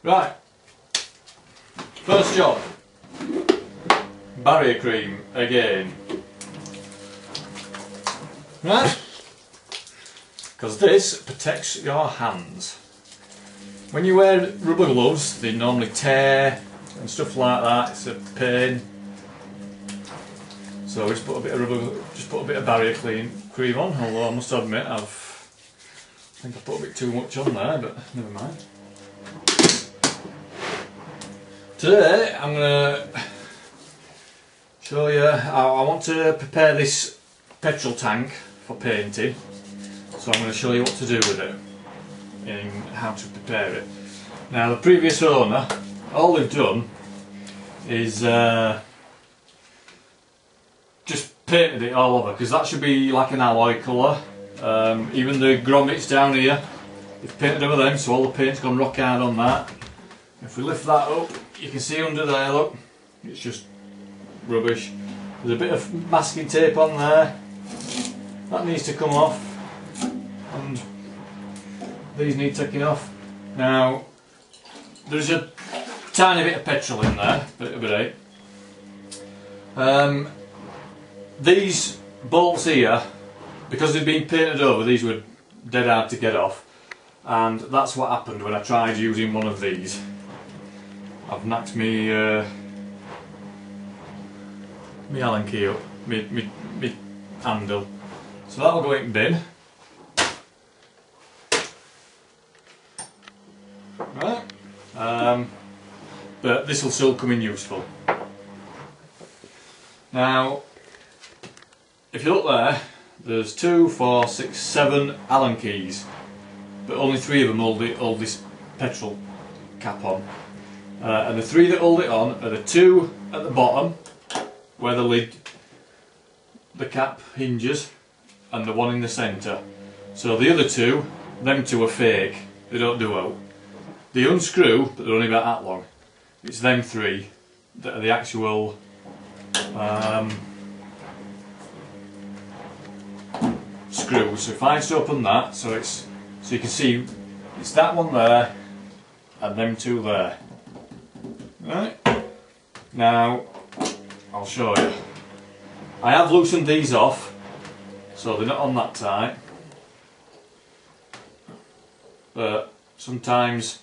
Right, first job, barrier cream again. Right, because this protects your hands. When you wear rubber gloves, they normally tear and stuff like that. It's a pain. So we just put a bit of barrier cream on. Although I must admit, I think I put a bit too much on there, but never mind. Today I'm going to show you how I want to prepare this petrol tank for painting. So I'm going to show you what to do with it and how to prepare it. Now the previous owner, all they've done is just painted it all over, because that should be like an alloy colour. Even the grommets down here, they've painted over them, so all the paint's gone rock hard on that. If we lift that up, you can see under there, look, it's just rubbish. There's a bit of masking tape on there, that needs to come off, and these need taking off. Now, there's a tiny bit of petrol in there, bit of it. These bolts here, because they've been painted over, these were dead hard to get off, and that's what happened when I tried using one of these. I've knocked me Allen key up, me handle. So that'll go in bin. Right. But this will still come in useful. Now, if you look there, there's 2, 4, 6, 7 Allen keys, but only 3 of them hold this petrol cap on. And the 3 that hold it on are the 2 at the bottom, where the cap hinges, and the 1 in the centre. So the other 2, them 2 are fake, they don't do out. They unscrew, but they're only about that long. It's them 3 that are the actual screws. So if I just open that, so you can see it's that one there and them 2 there. Right. Now I'll show you. I have loosened these off, so they're not on that tight. But sometimes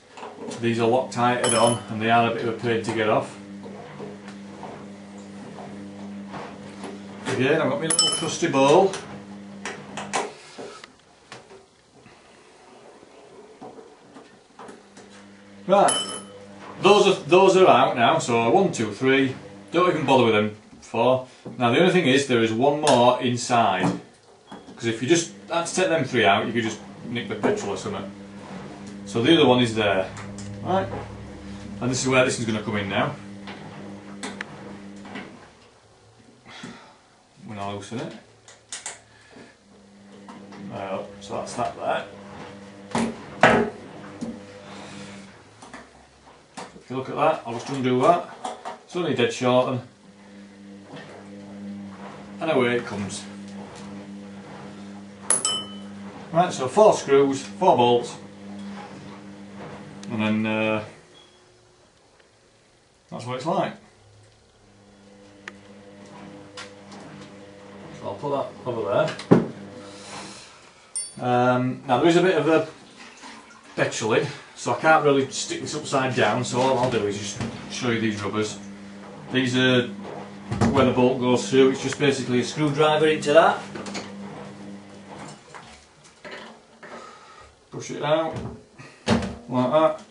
these are Loctited on and they are a bit of a pain to get off. Again, I've got my little trusty bowl. Right, those are out now, so 1, 2, 3, don't even bother with them, 4. Now the only thing is, there is one more inside, because if you just had to take them 3 out, you could just nick the petrol or something. So the other one is there, right, and this is where this is going to come in now. When I loosen it, so that's that there. If you look at that, I'll just undo that. It's only dead short, and away it comes. Right, so 4 screws, 4 bolts, and then that's what it's like. So I'll put that over there. Now there is a bit of a petrol in, so I can't really stick this upside down, so all I'll do is just show you these rubbers. These are where the bolt goes through. It's just basically a screwdriver into that. Push it out, like that.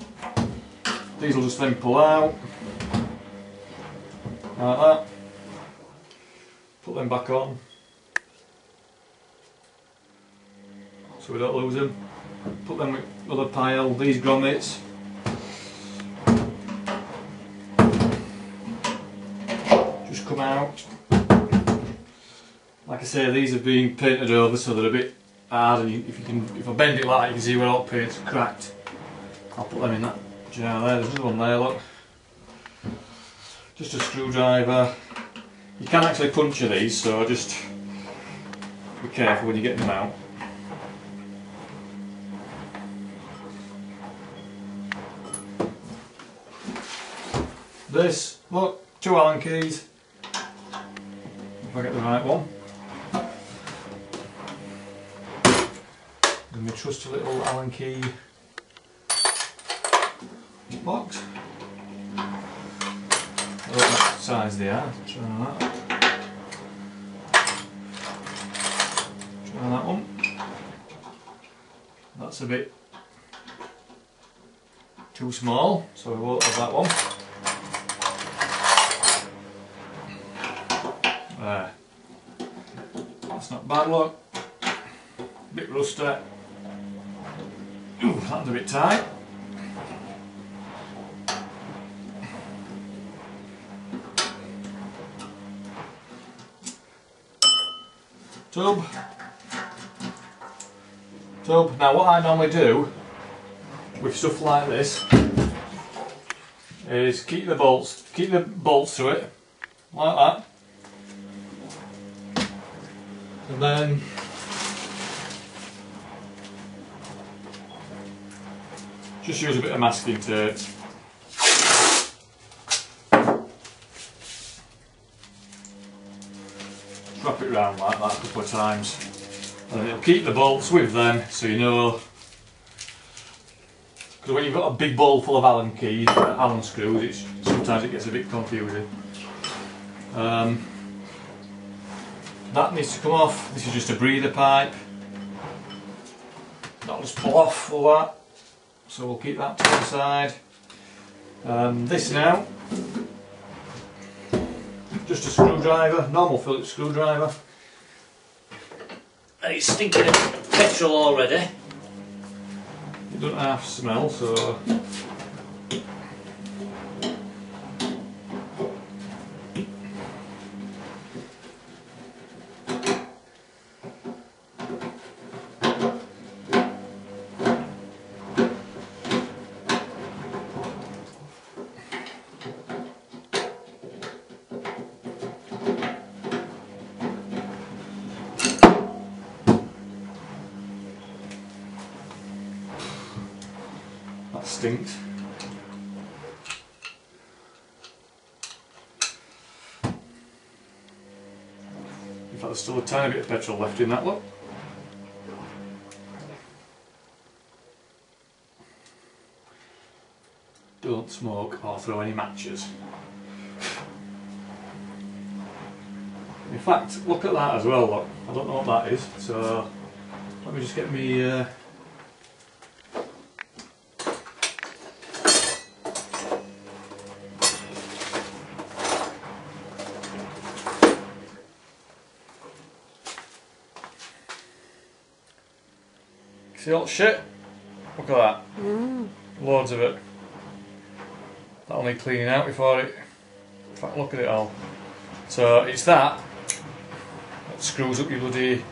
These will just then pull out, like that. Put them back on, so we don't lose them. Put them with another pile, these grommets. Just come out. Like I say, these have been painted over, so they're a bit hard, and if I bend it like that, you can see where all the paint's cracked. I'll put them in that jar there. There's another one there, look. Just a screwdriver. You can actually puncture these, so just be careful when you get them out. this, look, 2 Allen keys, if I get the right one. And my trusty little Allen key box. I don't know what size they are, try that. Try that one. That's a bit too small, so we won't have that one. There. That's not bad, look. Bit rusty. Ooh, that's a bit tight. Tub. Now what I normally do with stuff like this is keep the bolts to it like that, and then just use a bit of masking tape. Wrap it around like that a couple of times, and then it'll keep the bolts with them, so you know. Because when you've got a big bowl full of Allen keys, Allen screws, sometimes it gets a bit confusing. That needs to come off. This is just a breather pipe. That'll just pull off all that. So we'll keep that to one side. This now, just a screwdriver, normal Phillips screwdriver. And it's stinking of petrol already. It doesn't half smell, so that stinks. In fact, there's still a tiny bit of petrol left in that, look. Don't smoke or throw any matches. In fact, look at that as well, look. I don't know what that is, so let me just get me see all the shit? Look at that. Loads of it. That'll need cleaning out before it. In fact, look at it all. So it's that screws up your bloody.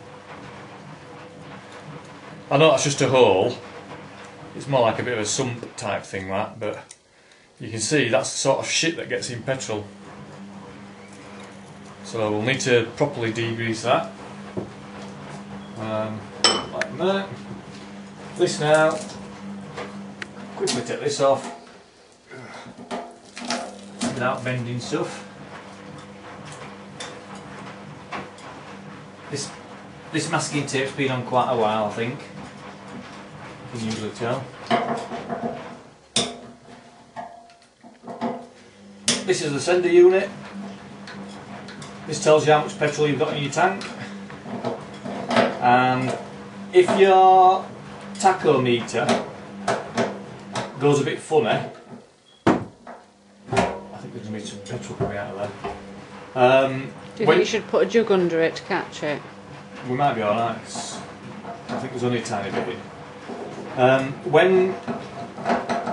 I know that's just a hole. It's more like a bit of a sump type thing, that, but you can see that's the sort of shit that gets in petrol. So we'll need to properly degrease that. Like that. This now, quickly take this off without bending stuff. This masking tape's been on quite a while, I think. You can usually tell. This is the sender unit. This tells you how much petrol you've got in your tank. And if your tachometer goes a bit funny, I think there's going to be some petrol coming out of there. Do you think you should put a jug under it to catch it? We might be alright. I think there's only a tiny bit in.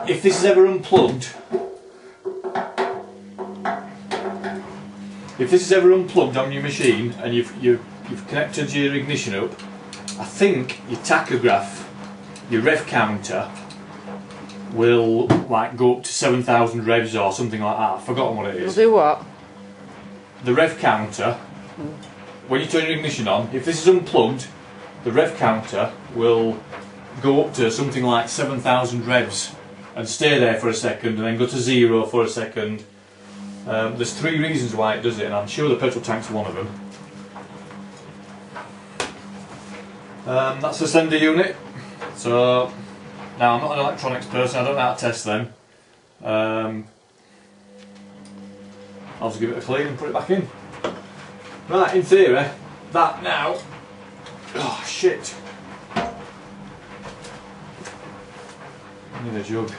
If this is ever unplugged, on your machine and you've connected your ignition up, I think your tachograph, your rev counter, will like go up to 7,000 revs or something like that. I've forgotten what it is. Will do what? The rev counter, when you turn your ignition on, if this is unplugged, the rev counter will go up to something like 7,000 revs and stay there for a second and then go to 0 for a second There's 3 reasons why it does it, and I'm sure the petrol tank's one of them. That's the sender unit. So now I'm not an electronics person, I don't know how to test them. I'll just give it a clean and put it back in. Right, in theory, that now. Oh shit! I need a jug.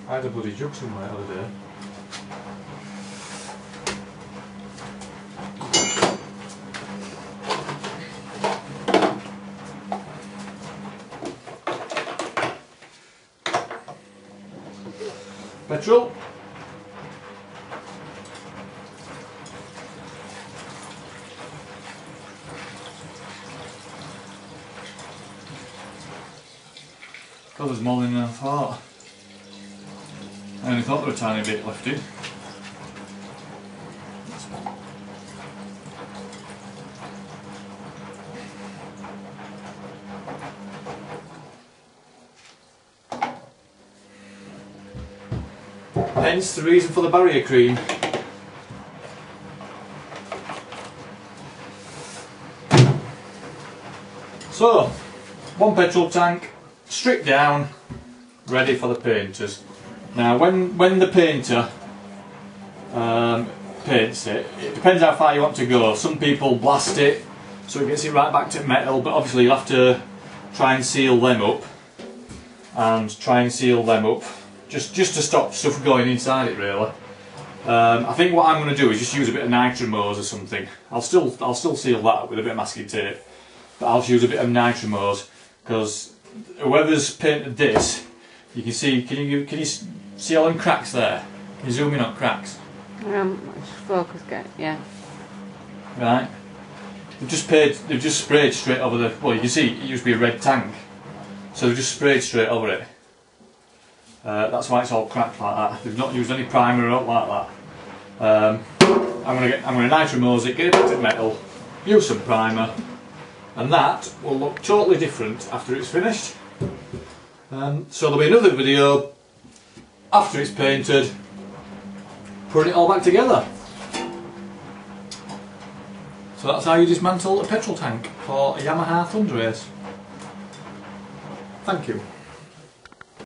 I had a bloody jug somewhere the other day. Petrol. God, there's more than I thought. I only thought there were a tiny bit left in. Hence the reason for the barrier cream. So, 1 petrol tank, stripped down, ready for the painters. Now when the painter paints it, it depends how far you want to go. Some people blast it so it gets it right back to metal, but obviously you'll have to try and seal them up, just to stop stuff going inside it really. I think what I'm going to do is just use a bit of nitromose or something. I'll still seal that up with a bit of masking tape, but I'll use a bit of nitromose, because whoever's painted this, you can see. Can you see all them cracks there? Can you zoom in on cracks? Focus yeah. Right. They've just sprayed straight over the. Well, you can see it used to be a red tank, so they've just sprayed straight over it. That's why it's all cracked like that. They've not used any primer or like that. I'm gonna nitromose it, get it back to metal, use some primer, and that will look totally different after it's finished. So there'll be another video after it's painted, putting it all back together. So that's how you dismantle a petrol tank for a Yamaha Thunderace. Thank you.